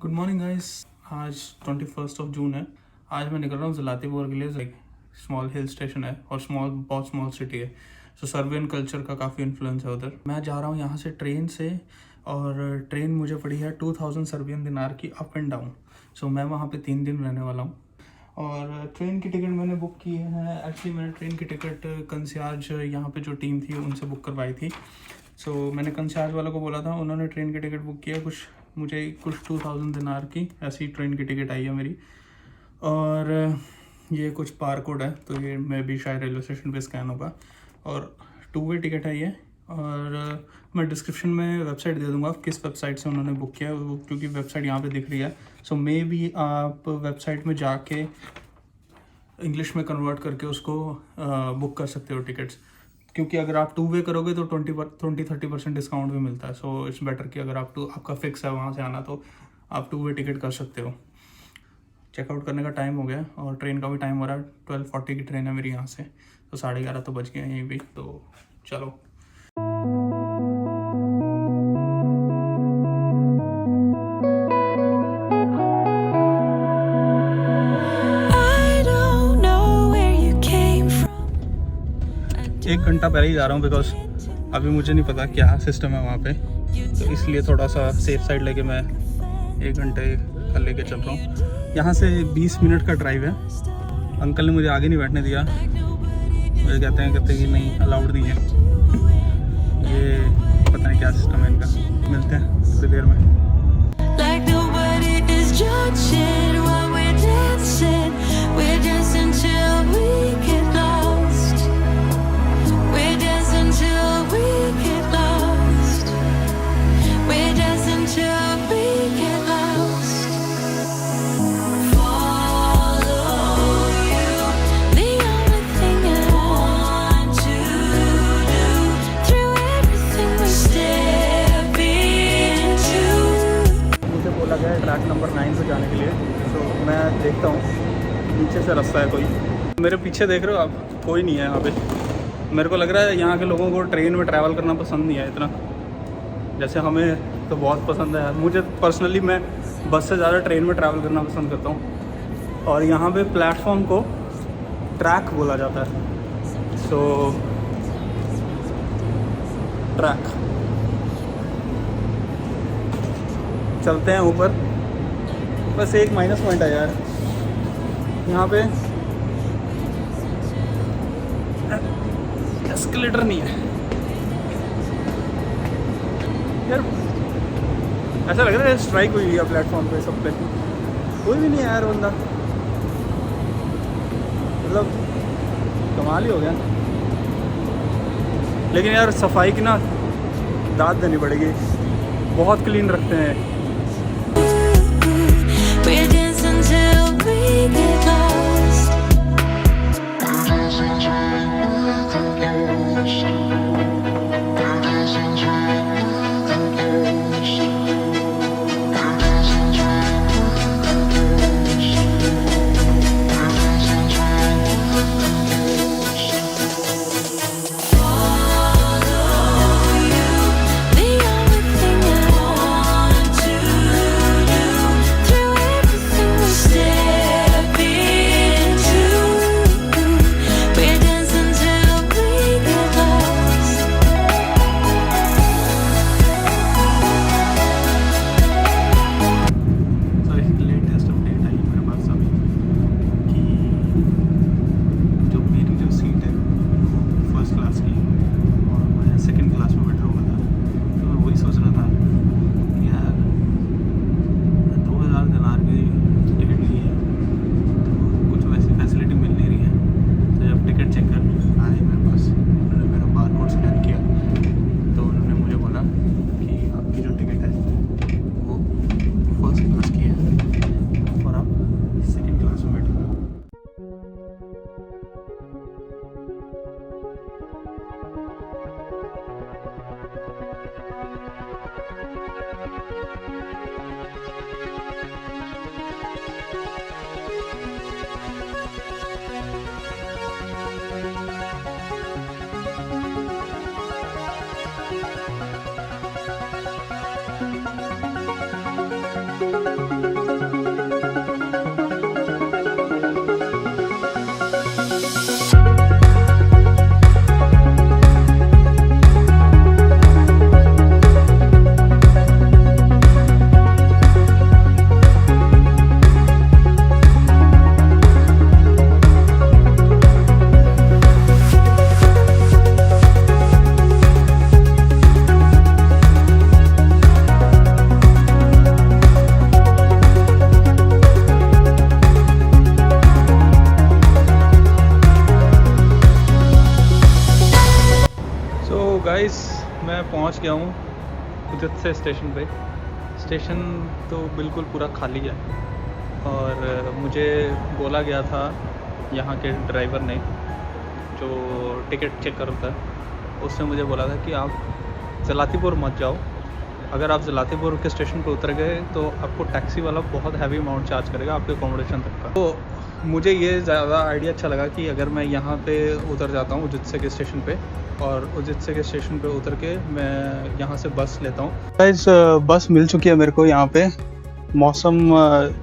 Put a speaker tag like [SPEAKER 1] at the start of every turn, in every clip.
[SPEAKER 1] Good morning guys. आज 21 जून है। आज मैं निकल रहा हूँ ज़लातिबोर के लिए। एक स्मॉल हिल स्टेशन है और बहुत स्मॉल सिटी है। सो सर्बियन कल्चर का काफ़ी इन्फ्लुएंस है उधर। मैं जा रहा हूँ यहाँ से ट्रेन से, और ट्रेन मुझे पड़ी है 2000 सर्बियन दिनार की अप एंड डाउन। सो मैं वहाँ पे 3 दिन रहने वाला हूँ। और ट्रेन की टिकट मैंने बुक की है। एक्चुअली मैंने ट्रेन की टिकट कंसियाज यहाँ पे जो टीम थी उनसे बुक करवाई थी। सो मैंने कंसियाज वालों को बोला था, उन्होंने ट्रेन की टिकट बुक किया। मुझे कुछ 2000 दिनार की ऐसी ट्रेन की टिकट आई है मेरी। और ये कुछ बार कोड है, तो ये मैं भी शायद रेलवे स्टेशन पे स्कैन होगा। और 2 वे टिकट है ये। और मैं डिस्क्रिप्शन में वेबसाइट दे दूँगा किस वेबसाइट से उन्होंने बुक किया है, वो क्योंकि वेबसाइट यहाँ पे दिख रही है। सो मे भी आप वेबसाइट में जाके इंग्लिश में कन्वर्ट करके उसको बुक कर सकते हो टिकट्स, क्योंकि अगर आप 2 वे करोगे तो 20-30% डिस्काउंट भी मिलता है। सो इट्स बेटर कि अगर आपका फिक्स है वहाँ से आना, तो आप 2 वे टिकट कर सकते हो। चेकआउट करने का टाइम हो गया और ट्रेन का भी टाइम हो रहा है। 12:40 की ट्रेन है मेरी यहाँ से, तो 11:30 तो बज गए यहीं भी। तो चलो। एक घंटा पहले ही जा रहा हूँ, बिकॉज अभी मुझे नहीं पता क्या सिस्टम है वहाँ पे, तो इसलिए थोड़ा सा सेफ साइड लेके मैं 1 घंटे का लेके चल रहा हूँ। यहाँ से 20 मिनट का ड्राइव है। अंकल ने मुझे आगे नहीं बैठने दिया। मुझे कहते हैं कि नहीं, अलाउड नहीं है। ये पता नहीं क्या सिस्टम है इनका। मिलते हैं थोड़ी देर में। ट्रैक नंबर 9 पे जाने के लिए। तो मैं देखता हूँ नीचे से रास्ता है कोई। मेरे पीछे देख रहे हो आप, कोई नहीं है यहाँ पे। मेरे को लग रहा है यहाँ के लोगों को ट्रेन में ट्रैवल करना पसंद नहीं है इतना, जैसे हमें तो बहुत पसंद है। मुझे पर्सनली मैं बस से ज़्यादा ट्रेन में ट्रैवल करना पसंद करता हूँ। और यहाँ पे प्लेटफॉर्म को ट्रैक बोला जाता है। सो ट्रैक। चलते हैं ऊपर। बस एक माइनस पॉइंट है यार, यहाँ पे एस्केलेटर नहीं है यार। ऐसा लग रहा है स्ट्राइक हुई है प्लेटफॉर्म पे सब पे। कोई भी नहीं है यार बंदा, मतलब कमाल ही हो गया। लेकिन यार सफाई की ना दाद देनी पड़ेगी, बहुत क्लीन रखते हैं। गया हूँ उदित से स्टेशन पे। स्टेशन तो बिल्कुल पूरा खाली है और मुझे बोला गया था यहाँ के ड्राइवर ने, जो टिकट चेक करता है, उसने मुझे बोला था कि आप जलातीपुर मत जाओ। अगर आप जलातीपुर के स्टेशन पर उतर गए तो आपको टैक्सी वाला बहुत हैवी अमाउंट चार्ज करेगा आपके अकोमोडेशन तक का। तो मुझे ये ज़्यादा आइडिया अच्छा लगा कि अगर मैं यहाँ पे उतर जाता हूँ उजित से के स्टेशन पे, और उजित से के स्टेशन पे उतर के मैं यहाँ से बस लेता हूँ। गाइस बस मिल चुकी है मेरे को यहाँ पे। मौसम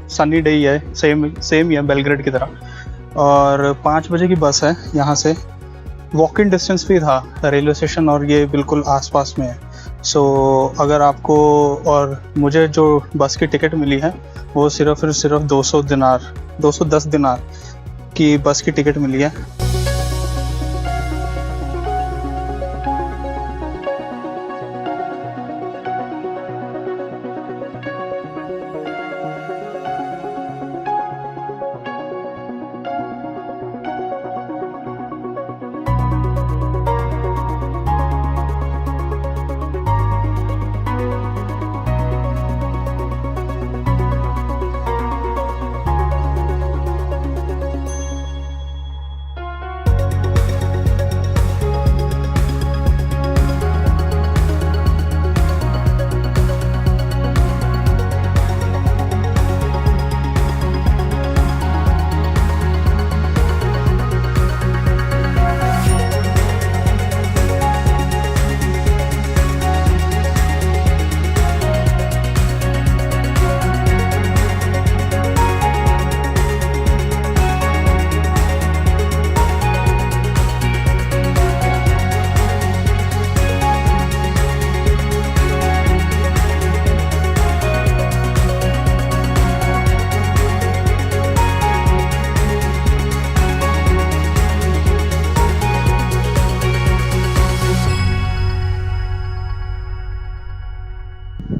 [SPEAKER 1] सनी डे ही है, सेम ही है बेलग्रेड की तरह, और 5 बजे की बस है। यहाँ से वॉक इन डिस्टेंस भी था रेलवे स्टेशन, और ये बिल्कुल आसपास में है। सो अगर आपको, और मुझे जो बस की टिकट मिली है वो सिर्फ 210 दिनार की बस की टिकट मिली है।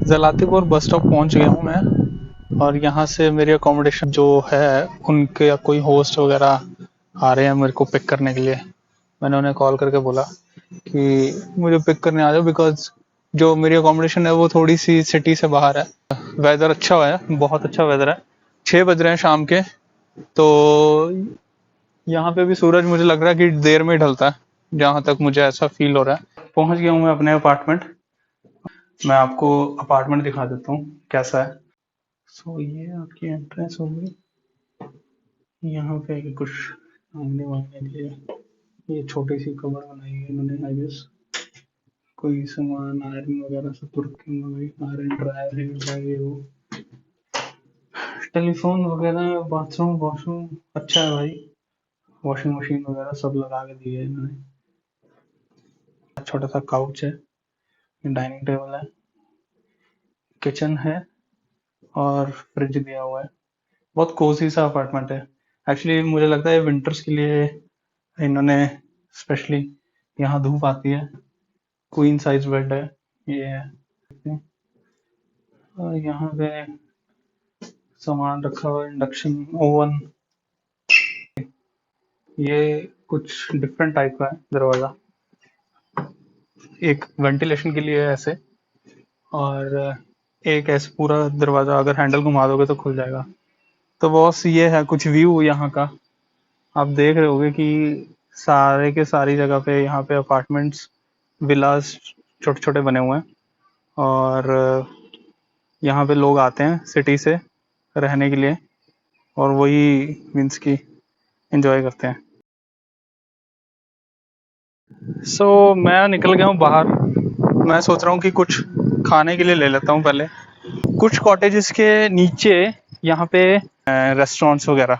[SPEAKER 1] जलातीपुर बस स्टॉप पहुंच गया हूँ मैं, और यहाँ से मेरी अकोमोडेशन जो है उनके कोई होस्ट वगैरह आ रहे हैं मेरे को पिक करने के लिए। मैंने उन्हें कॉल करके बोला कि मुझे पिक करने आ जाओ, बिकॉज जो मेरी अकोमोडेशन है वो थोड़ी सी सिटी से बाहर है। वेदर अच्छा है, बहुत अच्छा वेदर है। 6 बज रहे हैं शाम के, तो यहाँ पे भी सूरज मुझे लग रहा है कि देर में ढलता है, जहाँ तक मुझे ऐसा फील हो रहा है। पहुंच गया हूँ मैं अपने अपार्टमेंट। मैं आपको अपार्टमेंट दिखा देता हूँ कैसा है। सो ये आपकी एंट्रेंस होगी। यहाँ पे कुछ आने वाने के लिए ये छोटी सी कवर बनाई है इन्होंने, आई गेस कोई सामान आयरन वगैरह सब रखे हुए, आयरन ड्रायर है, वो टेलीफोन वगैरह, बाथरूम वॉशरूम अच्छा है भाई। वॉशिंग मशीन वगैरह सब लगा के दिए इन्होंने। छोटा सा काउच है, डाइनिंग टेबल है, किचन है, और फ्रिज दिया हुआ है। बहुत कोजी सा अपार्टमेंट है। एक्चुअली मुझे लगता है विंटर्स के लिए इन्होंने स्पेशली, यहाँ धूप आती है। क्वीन साइज बेड है ये है। और यहाँ पे सामान रखा हुआ है, इंडक्शन ओवन। ये कुछ डिफरेंट टाइप का है दरवाजा, एक वेंटिलेशन के लिए ऐसे, और एक ऐसे पूरा दरवाजा अगर हैंडल घुमा दोगे तो खुल जाएगा। तो बॉस ये है कुछ व्यू यहाँ का। आप देख रहे होगे कि सारे के सारी जगह पे यहाँ पे अपार्टमेंट्स, विलास छोटे छोटे बने हुए हैं, और यहाँ पे लोग आते हैं सिटी से रहने के लिए, और वही मीन्स की एंजॉय करते हैं। सो मैं निकल गया हूँ बाहर। मैं सोच रहा हूँ कि कुछ खाने के लिए ले लेता हूँ पहले। कुछ कॉटेजेस के नीचे यहाँ पे रेस्टोरेंट्स वगैरह,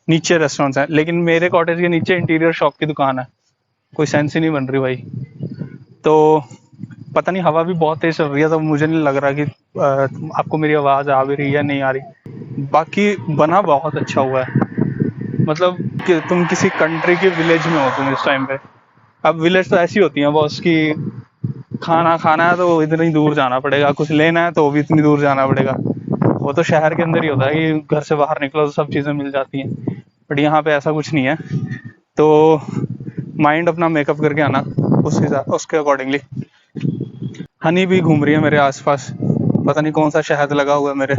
[SPEAKER 1] नीचे रेस्टोरेंट्स हैं, लेकिन मेरे कॉटेज के नीचे इंटीरियर शॉप की दुकान है। कोई सेंस ही नहीं बन रही भाई। तो पता नहीं, हवा भी बहुत तेज चल रही है, तो मुझे नहीं लग रहा कि आपको मेरी आवाज़ आ भी रही है नहीं आ रही। बाकी बना बहुत अच्छा हुआ है, मतलब कि तुम किसी कंट्री के विलेज में हो तुम इस टाइम पे। अब विलेज तो ऐसी होती हैं बॉस की, खाना खाना है तो इतनी दूर जाना पड़ेगा, कुछ लेना है तो भी इतनी दूर जाना पड़ेगा। वो तो शहर के अंदर ही होता है कि घर से बाहर निकलो तो सब चीज़ें मिल जाती हैं, बट यहाँ पे ऐसा कुछ नहीं है। तो माइंड अपना मेकअप करके आना उस हिसाब उसके अकॉर्डिंगली। हनी भी घूम रही है मेरे आसपास, पता नहीं कौन सा शहद लगा हुआ है मेरे।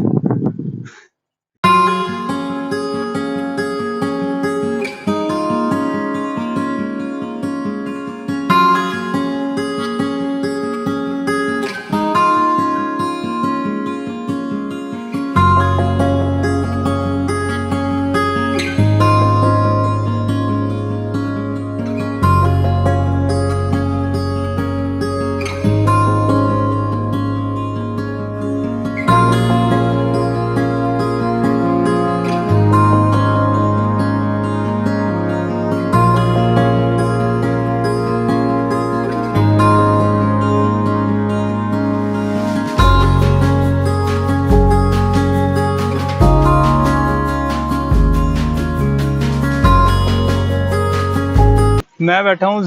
[SPEAKER 1] मैं बैठा हूँ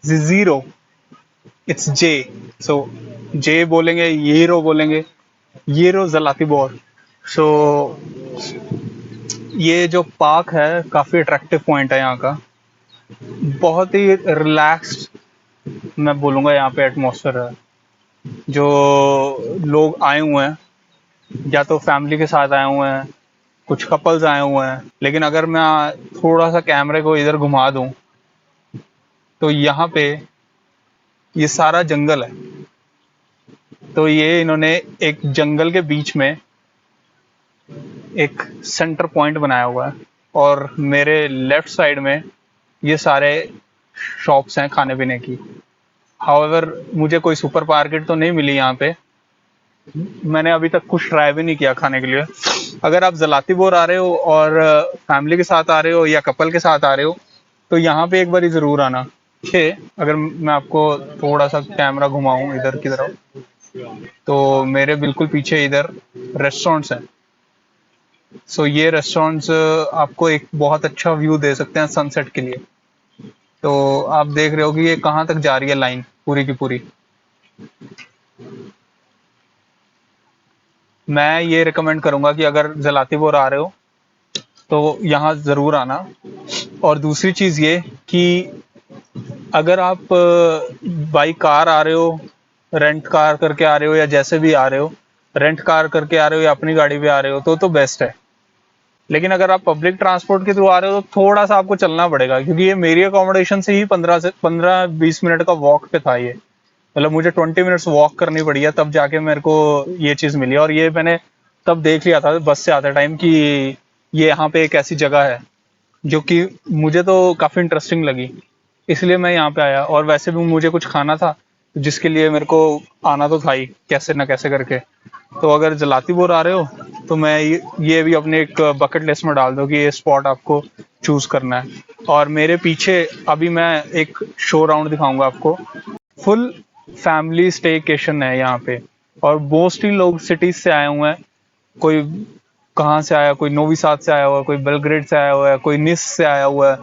[SPEAKER 1] ज़ीरो, इट्स जे, सो जे बोलेंगे, येरो बोलेंगे, येरो ज़लातिबोर। सो ये जो पार्क है काफ़ी अट्रैक्टिव पॉइंट है यहाँ का, बहुत ही रिलैक्स्ड मैं बोलूँगा यहाँ पे एटमॉस्फेयर है। जो लोग आए हुए हैं या तो फैमिली के साथ आए हुए हैं, कुछ कपल्स आए हुए हैं, लेकिन अगर मैं थोड़ा सा कैमरे को इधर घुमा दूं तो यहाँ पे ये सारा जंगल है। तो ये इन्होंने एक जंगल के बीच में एक सेंटर पॉइंट बनाया हुआ है और मेरे लेफ्ट साइड में ये सारे शॉप्स हैं खाने पीने की। हाउएवर मुझे कोई सुपर मार्केट तो नहीं मिली यहाँ पे, मैंने अभी तक कुछ ट्राई भी नहीं किया खाने के लिए। अगर आप ज़लातिबोर आ रहे हो और फैमिली के साथ आ रहे हो या कपल के साथ आ रहे हो तो यहाँ पे एक बार ज़रूर आना। अगर मैं आपको थोड़ा सा कैमरा घुमाऊं इधर की तरफ, तो मेरे बिल्कुल पीछे इधर रेस्टोरेंट्स हैं। सो ये रेस्टोरेंट्स आपको एक बहुत अच्छा व्यू दे सकते हैं सनसेट के लिए। तो आप देख रहे हो कि ये कहाँ तक जा रही है लाइन पूरी की पूरी। मैं ये रिकमेंड करूंगा कि अगर ज़लातिबोर आ रहे हो तो यहाँ ज़रूर आना। और दूसरी चीज़ ये कि अगर आप बाई कार आ रहे हो, रेंट कार करके आ रहे हो या जैसे भी आ रहे हो, रेंट कार करके आ रहे हो या अपनी गाड़ी पे आ रहे हो तो बेस्ट है। लेकिन अगर आप पब्लिक ट्रांसपोर्ट के थ्रू आ रहे हो तो थोड़ा सा आपको चलना पड़ेगा, क्योंकि ये मेरी अकोमोडेशन से ही 15-20 मिनट का वॉक पे था। ये मतलब मुझे 20 मिनट्स वॉक करनी पड़ी है तब जाके मेरे को ये चीज़ मिली। और ये मैंने तब देख लिया था बस से आते टाइम कि ये यहाँ पे एक ऐसी जगह है जो कि मुझे तो काफ़ी इंटरेस्टिंग लगी, इसलिए मैं यहाँ पे आया। और वैसे भी मुझे कुछ खाना था जिसके लिए मेरे को आना तो था ही कैसे ना कैसे करके। तो अगर ज़लातिबोर आ रहे हो तो मैं ये भी अपने एक बकेट लिस्ट में डाल दो कि ये स्पॉट आपको चूज करना है। और मेरे पीछे अभी मैं एक शो राउंड दिखाऊंगा आपको। फुल फैमिली स्टेकेशन है यहाँ पे और मोस्टली लोग सिटीज से आए हुए हैं। कोई कहाँ से आया, कोई नोवी साद से आया हुआ है, कोई बेलग्रेड से आया हुआ है, कोई निस से आया हुआ है।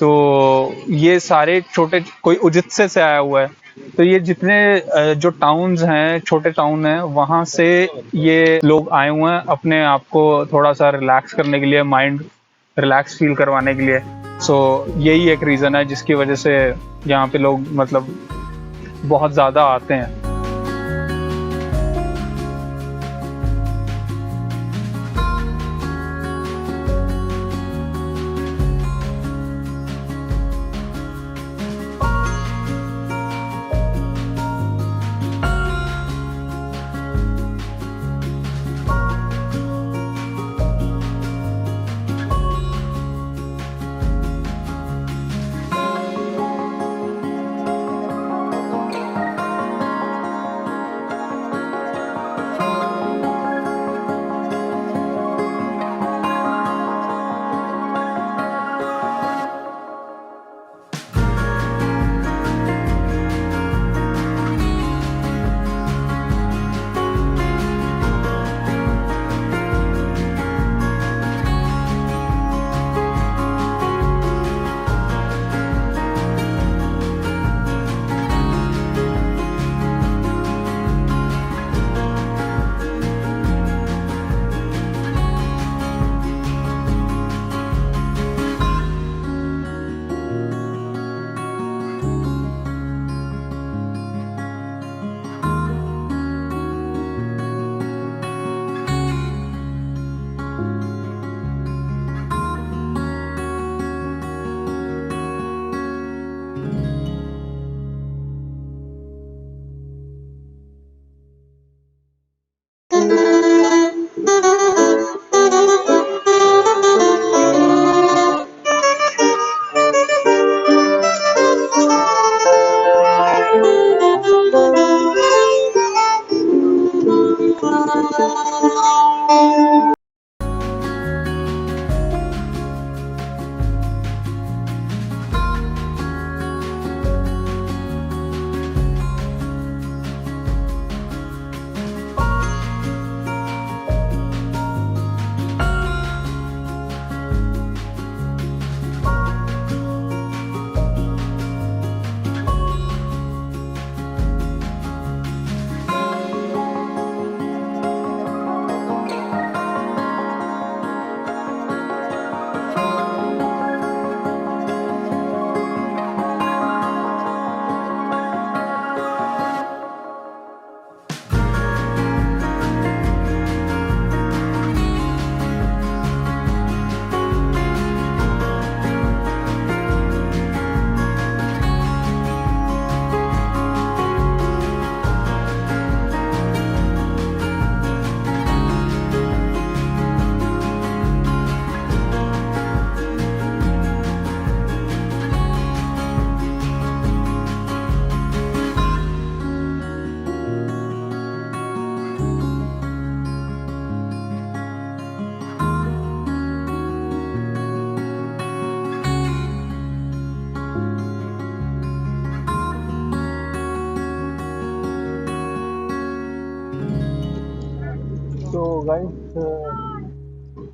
[SPEAKER 1] तो ये सारे छोटे, कोई उजित्से से आया हुआ है। तो ये जितने जो टाउन्स हैं, छोटे टाउन हैं, वहाँ से ये लोग आए हुए हैं अपने आप को थोड़ा सा रिलैक्स करने के लिए, माइंड रिलैक्स फील करवाने के लिए। सो यही एक रीज़न है जिसकी वजह से यहाँ पे लोग मतलब बहुत ज़्यादा आते हैं।
[SPEAKER 2] तो गाइस,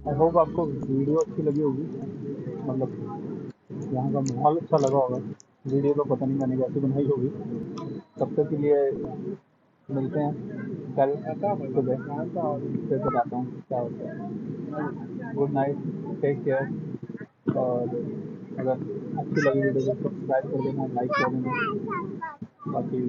[SPEAKER 2] आई होप आपको वीडियो अच्छी लगी होगी। मतलब यहाँ का माहौल अच्छा लगा होगा। वीडियो तो पता नहीं मैंने कैसे बनाई होगी। तब तक के लिए मिलते हैं कल सुबह, फिर बताता हूँ क्या होता है। Good night, take care. और अगर अच्छी लगी वीडियो तो सब्सक्राइब कर देना, लाइक कर देना। बाकी